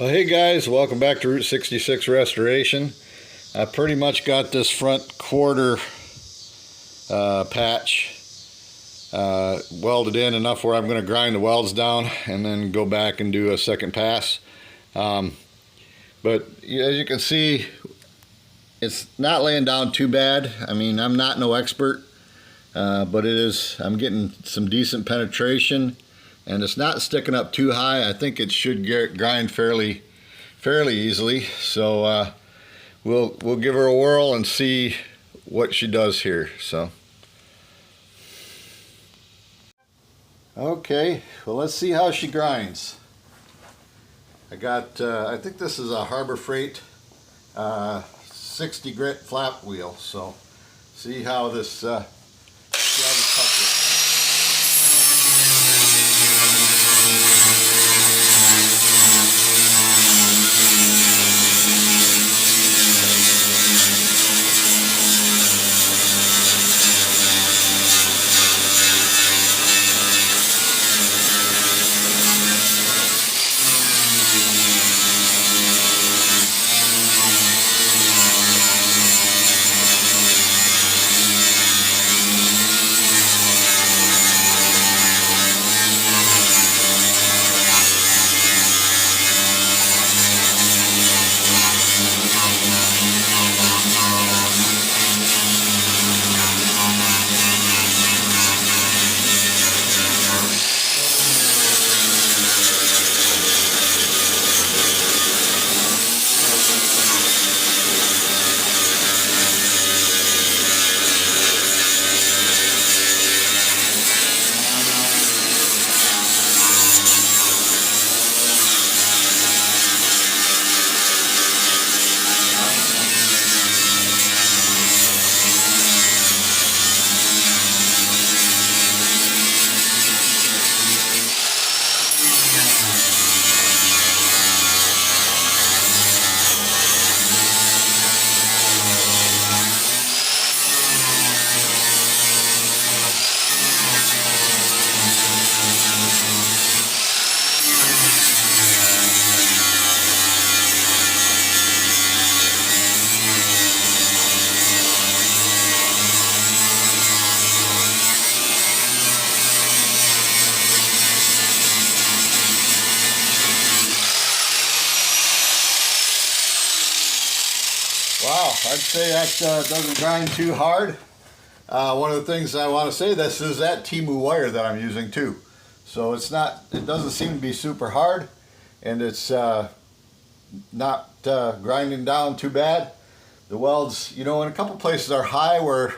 Well, hey guys, welcome back to Route 66 Restoration. I pretty much got this front quarter patch welded in enough where I'm going to grind the welds down and then go back and do a second pass. But as you can see, it's not laying down too bad. I mean, I'm not no expert, but I'm getting some decent penetration, and it's not sticking up too high. I think it should grind fairly easily. So we'll give her a whirl and see what she does here. So okay, well, let's see how she grinds. I got I think this is a Harbor Freight 60 grit flap wheel. So see how this Wow, I'd say that doesn't grind too hard. One of the things I want to say, this is that Temu wire that I'm using too. So it doesn't seem to be super hard, and it's not grinding down too bad. The welds, in a couple places are high where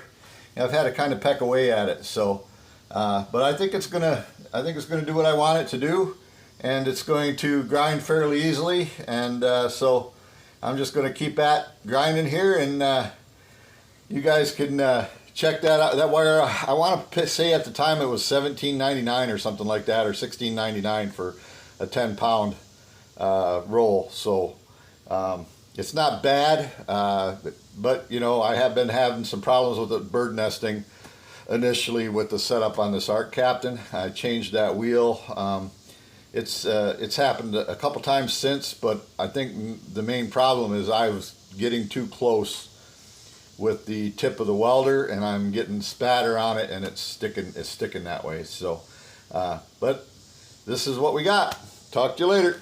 I've had to kind of peck away at it. So, but I think it's gonna do what I want it to do, and it's going to grind fairly easily, and so I'm just going to keep at grinding here, and you guys can check that out. That wire, I want to say at the time it was $17.99 or something like that, or $16.99 for a 10-pound roll. So it's not bad, but I have been having some problems with the bird nesting initially with the setup on this Arc Captain. I changed that wheel. It's happened a couple times since, but I think the main problem is I was getting too close with the tip of the welder, and I'm getting spatter on it, and it's sticking that way. So, but this is what we got. Talk to you later.